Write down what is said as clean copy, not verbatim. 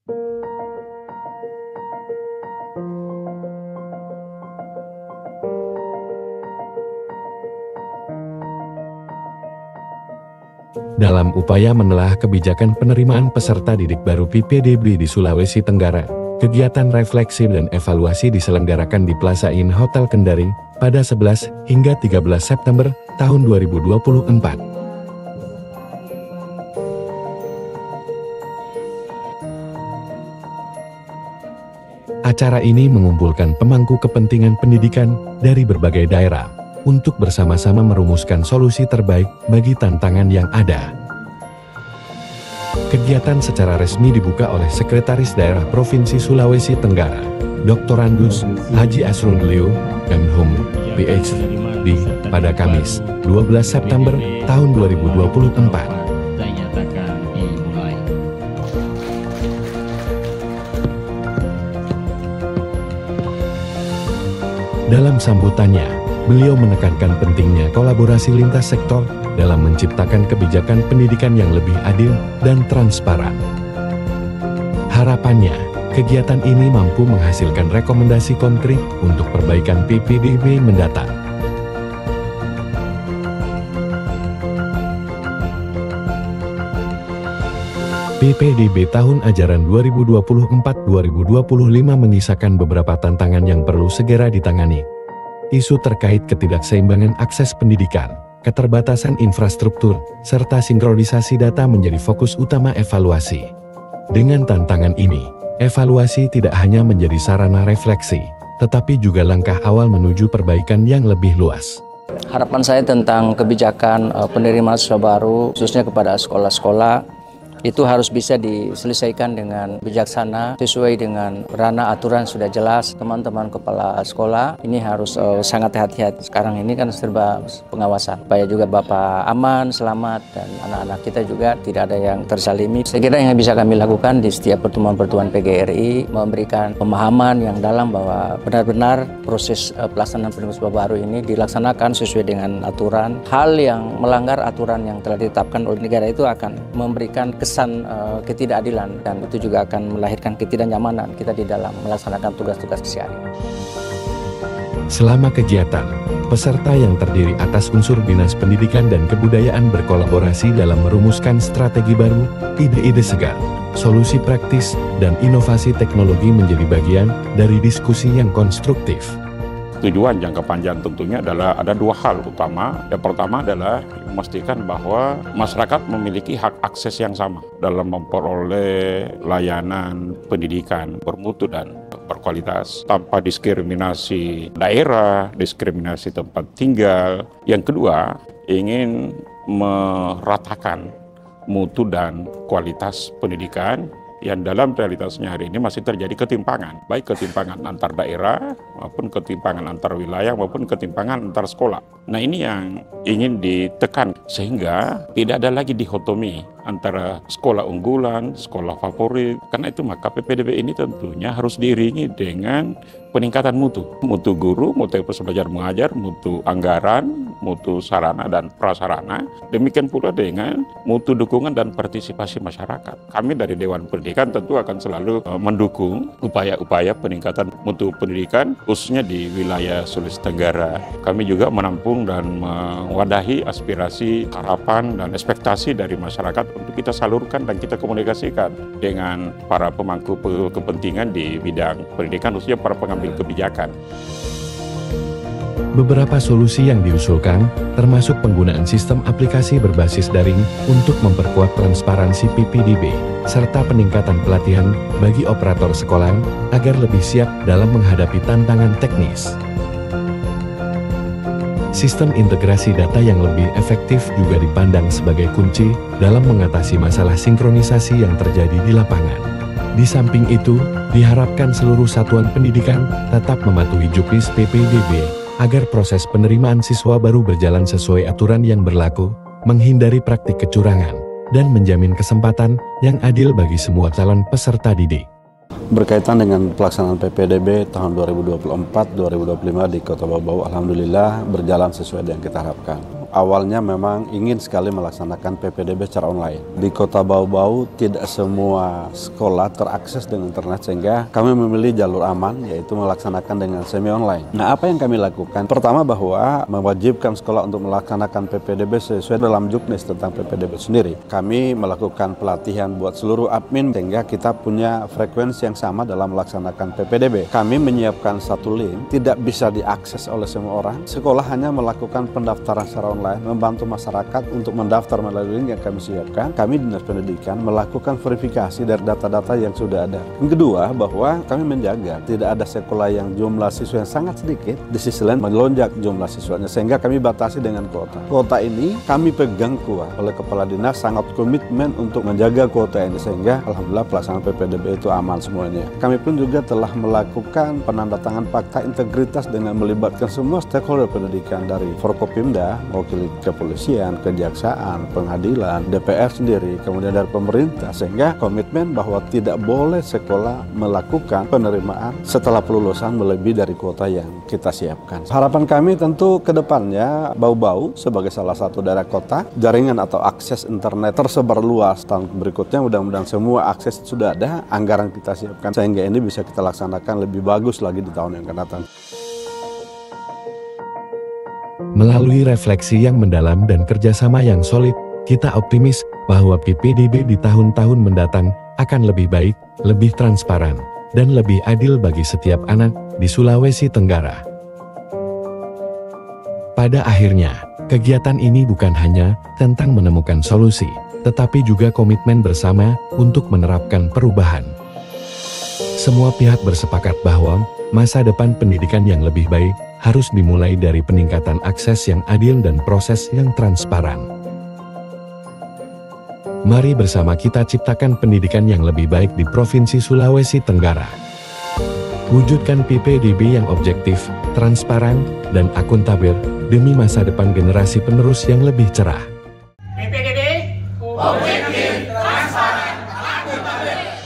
Dalam upaya menelaah kebijakan penerimaan peserta didik baru PPDB di Sulawesi Tenggara, kegiatan refleksi dan evaluasi diselenggarakan di Plaza Inn Hotel Kendari pada 11 hingga 13 September tahun 2024. Acara ini mengumpulkan pemangku kepentingan pendidikan dari berbagai daerah untuk bersama-sama merumuskan solusi terbaik bagi tantangan yang ada. Kegiatan secara resmi dibuka oleh Sekretaris Daerah Provinsi Sulawesi Tenggara, Dr. Andus Haji Asrun Leo, Menhum, PhD, pada Kamis, 12 September tahun 2024. Dalam sambutannya, beliau menekankan pentingnya kolaborasi lintas sektor dalam menciptakan kebijakan pendidikan yang lebih adil dan transparan. Harapannya, kegiatan ini mampu menghasilkan rekomendasi konkret untuk perbaikan PPDB mendatang. PPDB tahun ajaran 2024-2025 menyisakan beberapa tantangan yang perlu segera ditangani. Isu terkait ketidakseimbangan akses pendidikan, keterbatasan infrastruktur, serta sinkronisasi data menjadi fokus utama evaluasi. Dengan tantangan ini, evaluasi tidak hanya menjadi sarana refleksi, tetapi juga langkah awal menuju perbaikan yang lebih luas. Harapan saya tentang kebijakan penerimaan siswa baru, khususnya kepada sekolah-sekolah, itu harus bisa diselesaikan dengan bijaksana sesuai dengan ranah aturan sudah jelas. Teman-teman kepala sekolah ini harus sangat hati-hati. Sekarang ini kan serba pengawasan supaya juga Bapak aman, selamat, dan anak-anak kita juga tidak ada yang terzalimi. Saya kira yang bisa kami lakukan di setiap pertemuan-pertemuan PGRI memberikan pemahaman yang dalam bahwa benar-benar proses pelaksanaan penerimaan siswa baru ini dilaksanakan sesuai dengan aturan. Hal yang melanggar aturan yang telah ditetapkan oleh negara itu akan memberikan kesan ketidakadilan, dan itu juga akan melahirkan ketidaknyamanan kita di dalam melaksanakan tugas-tugas keseharian. Selama kegiatan, peserta yang terdiri atas unsur Dinas Pendidikan dan Kebudayaan berkolaborasi dalam merumuskan strategi baru, ide-ide segar, solusi praktis, dan inovasi teknologi menjadi bagian dari diskusi yang konstruktif. Tujuan jangka panjang tentunya adalah ada dua hal utama. Yang pertama adalah memastikan bahwa masyarakat memiliki hak akses yang sama dalam memperoleh layanan pendidikan bermutu dan berkualitas tanpa diskriminasi daerah, diskriminasi tempat tinggal. Yang kedua, ingin meratakan mutu dan kualitas pendidikan yang dalam realitasnya hari ini masih terjadi ketimpangan, baik ketimpangan antar daerah maupun ketimpangan antar wilayah maupun ketimpangan antar sekolah. Nah, ini yang ingin ditekan sehingga tidak ada lagi dikotomi antara sekolah unggulan, sekolah favorit. Karena itu maka PPDB ini tentunya harus diiringi dengan peningkatan mutu guru, mutu belajar mengajar, mutu anggaran, mutu sarana dan prasarana. Demikian pula dengan mutu dukungan dan partisipasi masyarakat. Kami dari Dewan Pendidikan tentu akan selalu mendukung upaya-upaya peningkatan mutu pendidikan khususnya di wilayah Sulawesi Tenggara. Kami juga menampung dan mewadahi aspirasi, harapan dan ekspektasi dari masyarakat untuk kita salurkan dan kita komunikasikan dengan para pemangku kepentingan di bidang pendidikan, khususnya para pengambil kebijakan. Beberapa solusi yang diusulkan, termasuk penggunaan sistem aplikasi berbasis daring untuk memperkuat transparansi PPDB, serta peningkatan pelatihan bagi operator sekolah agar lebih siap dalam menghadapi tantangan teknis. Sistem integrasi data yang lebih efektif juga dipandang sebagai kunci dalam mengatasi masalah sinkronisasi yang terjadi di lapangan. Di samping itu, diharapkan seluruh satuan pendidikan tetap mematuhi juknis PPDB agar proses penerimaan siswa baru berjalan sesuai aturan yang berlaku, menghindari praktik kecurangan, dan menjamin kesempatan yang adil bagi semua calon peserta didik. Berkaitan dengan pelaksanaan PPDB tahun 2024-2025 di Kota Bau, alhamdulillah berjalan sesuai dengan kita harapkan. awalnya memang ingin sekali melaksanakan PPDB secara online. Di Kota Bau-Bau tidak semua sekolah terakses dengan internet, sehingga kami memilih jalur aman, yaitu melaksanakan dengan semi online. Nah, apa yang kami lakukan? Pertama, bahwa mewajibkan sekolah untuk melaksanakan PPDB sesuai dalam juknis tentang PPDB sendiri. Kami melakukan pelatihan buat seluruh admin sehingga kita punya frekuensi yang sama dalam melaksanakan PPDB. Kami menyiapkan satu link, tidak bisa diakses oleh semua orang. Sekolah hanya melakukan pendaftaran secara online, membantu masyarakat untuk mendaftar melalui link yang kami siapkan. Kami Dinas Pendidikan melakukan verifikasi dari data-data yang sudah ada. Yang kedua, bahwa kami menjaga tidak ada sekolah yang jumlah siswa yang sangat sedikit, di sisi lain melonjak jumlah siswanya, sehingga kami batasi dengan kuota. Kuota ini kami pegang kuat oleh Kepala Dinas, sangat komitmen untuk menjaga kuota ini, sehingga alhamdulillah pelaksanaan PPDB itu aman semuanya. Kami pun juga telah melakukan penandatangan fakta integritas dengan melibatkan semua stakeholder pendidikan, dari Forkopimda, mewakili kepolisian, kejaksaan, pengadilan, DPR sendiri, kemudian dari pemerintah, sehingga komitmen bahwa tidak boleh sekolah melakukan penerimaan setelah pelulusan melebihi dari kuota yang kita siapkan. Harapan kami tentu ke depannya Bau-Bau sebagai salah satu daerah kota, jaringan atau akses internet tersebar luas. Tahun berikutnya mudah-mudahan semua akses sudah ada, anggaran kita siapkan sehingga ini bisa kita laksanakan lebih bagus lagi di tahun yang akan datang. Melalui refleksi yang mendalam dan kerjasama yang solid, kita optimis bahwa PPDB di tahun-tahun mendatang akan lebih baik, lebih transparan, dan lebih adil bagi setiap anak di Sulawesi Tenggara. Pada akhirnya, kegiatan ini bukan hanya tentang menemukan solusi, tetapi juga komitmen bersama untuk menerapkan perubahan. Semua pihak bersepakat bahwa masa depan pendidikan yang lebih baik harus dimulai dari peningkatan akses yang adil dan proses yang transparan. Mari bersama kita ciptakan pendidikan yang lebih baik di Provinsi Sulawesi Tenggara. Wujudkan PPDB yang objektif, transparan, dan akuntabel demi masa depan generasi penerus yang lebih cerah. PPDB objektif, transparan, akuntabel.